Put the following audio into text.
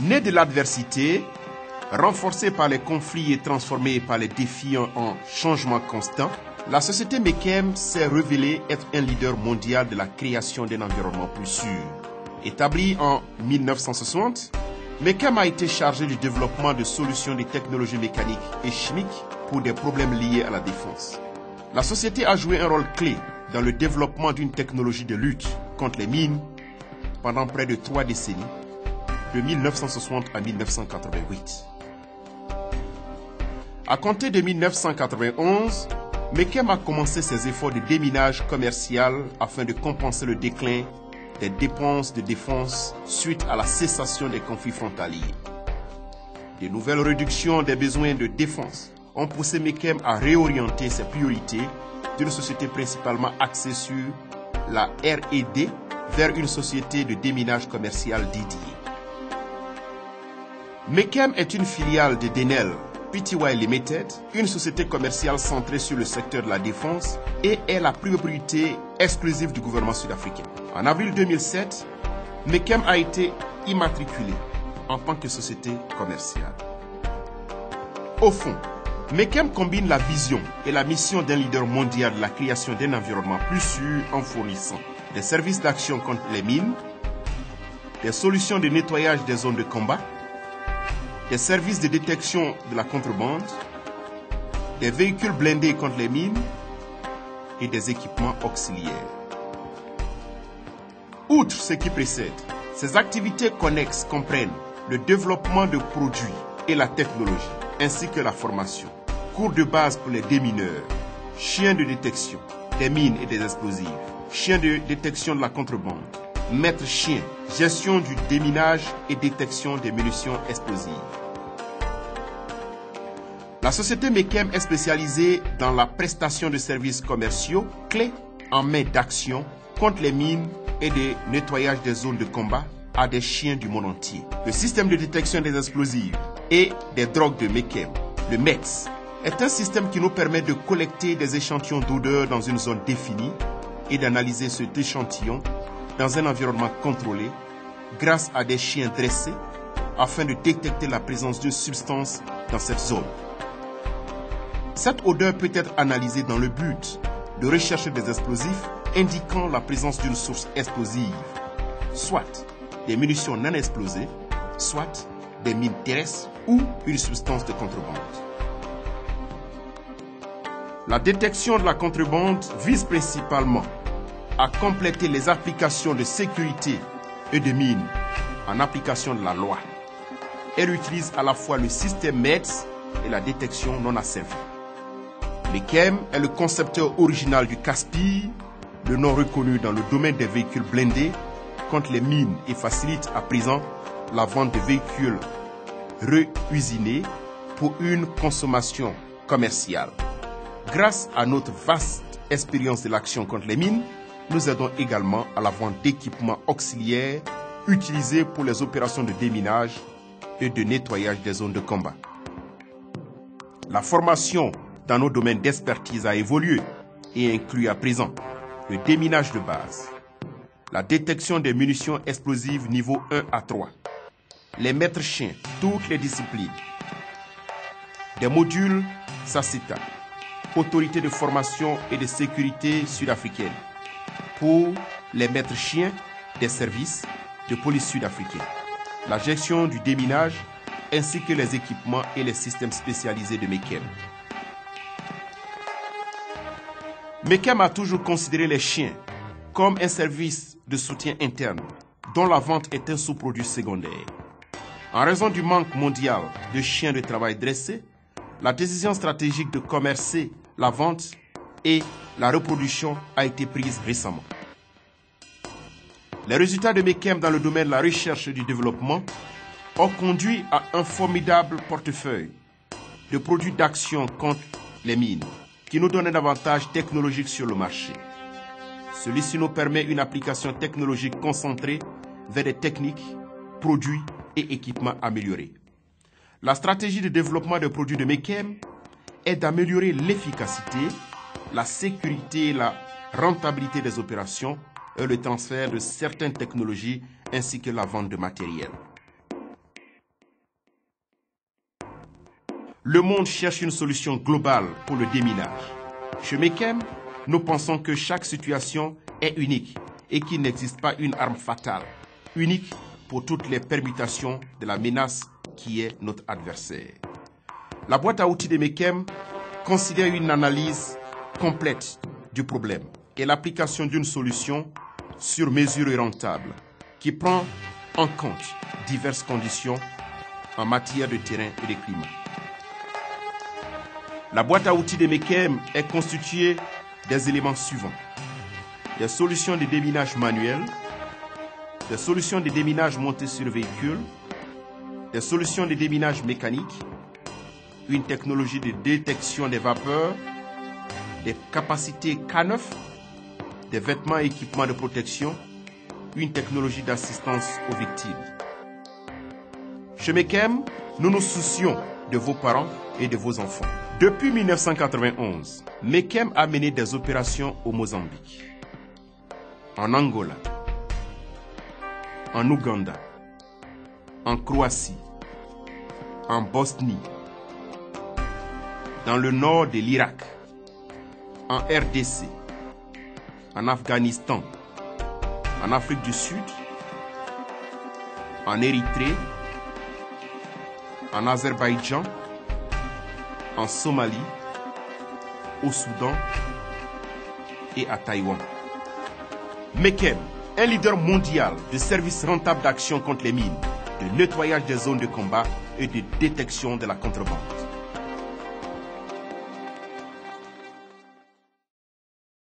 Née de l'adversité, renforcée par les conflits et transformée par les défis en changement constant, la société Mekem s'est révélée être un leader mondial de la création d'un environnement plus sûr. Établie en 1960, Mekem a été chargé du développement de solutions de technologies mécaniques et chimiques pour des problèmes liés à la défense. La société a joué un rôle clé dans le développement d'une technologie de lutte contre les mines pendant près de 3 décennies, de 1960 à 1988. À compter de 1991, Mekem a commencé ses efforts de déminage commercial afin de compenser le déclin des dépenses de défense suite à la cessation des conflits frontaliers. De nouvelles réductions des besoins de défense ont poussé Mekem à réorienter ses priorités d'une société principalement axée sur la R&D vers une société de déminage commercial dédiée. Mekem est une filiale de Denel Pty Limited, une société commerciale centrée sur le secteur de la défense et est la priorité exclusive du gouvernement sud-africain. En avril 2007, Mekem a été immatriculé en tant que société commerciale. Au fond, Mekem combine la vision et la mission d'un leader mondial de la création d'un environnement plus sûr en fournissant des services d'action contre les mines, des solutions de nettoyage des zones de combat, des services de détection de la contrebande, des véhicules blindés contre les mines et des équipements auxiliaires. Outre ce qui précède, ces activités connexes comprennent le développement de produits et la technologie, ainsi que la formation, cours de base pour les démineurs, chiens de détection des mines et des explosifs, chiens de détection de la contrebande, maître chien, gestion du déminage et détection des munitions explosives. La société Mekem est spécialisée dans la prestation de services commerciaux clés en main d'action contre les mines et de nettoyage des zones de combat à des chiens du monde entier. Le système de détection des explosifs et des drogues de Mekem, le METS, est un système qui nous permet de collecter des échantillons d'odeur dans une zone définie et d'analyser cet échantillon dans un environnement contrôlé grâce à des chiens dressés afin de détecter la présence de substances dans cette zone. Cette odeur peut être analysée dans le but de rechercher des explosifs indiquant la présence d'une source explosive, soit des munitions non explosées, soit des mines terrestres ou une substance de contrebande. La détection de la contrebande vise principalement à compléter les applications de sécurité et de mines en application de la loi. Elle utilise à la fois le système METS et la détection non asservie. Mekem est le concepteur original du CASPIR, le nom reconnu dans le domaine des véhicules blindés contre les mines et facilite à présent la vente de véhicules re-usinés pour une consommation commerciale. Grâce à notre vaste expérience de l'action contre les mines, nous aidons également à la vente d'équipements auxiliaires utilisés pour les opérations de déminage et de nettoyage des zones de combat. La formation dans nos domaines d'expertise a évolué et inclut à présent le déminage de base, la détection des munitions explosives niveau 1 à 3, les maîtres chiens, toutes les disciplines, des modules SACETA, autorité de formation et de sécurité sud-africaine, pour les maîtres chiens des services de police sud-africains, la gestion du déminage ainsi que les équipements et les systèmes spécialisés de Mekem. Mekem a toujours considéré les chiens comme un service de soutien interne dont la vente est un sous-produit secondaire. En raison du manque mondial de chiens de travail dressés, la décision stratégique de commercer la vente et la reproduction a été prise récemment. Les résultats de Mekem dans le domaine de la recherche et du développement ont conduit à un formidable portefeuille de produits d'action contre les mines qui nous donne un avantage technologique sur le marché. Celui-ci nous permet une application technologique concentrée vers des techniques, produits et équipements améliorés. La stratégie de développement de produits de Mekem est d'améliorer l'efficacité, la sécurité et la rentabilité des opérations et le transfert de certaines technologies ainsi que la vente de matériel. Le monde cherche une solution globale pour le déminage. Chez Mekem, nous pensons que chaque situation est unique et qu'il n'existe pas une arme fatale, unique pour toutes les permutations de la menace qui est notre adversaire. La boîte à outils de Mekem considère une analyse complète du problème et l'application d'une solution sur mesure et rentable qui prend en compte diverses conditions en matière de terrain et de climat. La boîte à outils de Mekem est constituée des éléments suivants: des solutions de déminage manuel, des solutions de déminage montées sur véhicule, des solutions de déminage mécanique, une technologie de détection des vapeurs, des capacités K9, des vêtements et équipements de protection, une technologie d'assistance aux victimes. Chez Mekem, nous nous soucions de vos parents et de vos enfants. Depuis 1991, Mekem a mené des opérations au Mozambique, en Angola, en Ouganda, en Croatie, en Bosnie, dans le nord de l'Irak, en RDC, en Afghanistan, en Afrique du Sud, en Érythrée, en Azerbaïdjan, en Somalie, au Soudan et à Taïwan. Mekem, un leader mondial de services rentables d'action contre les mines, de nettoyage des zones de combat et de détection de la contrebande.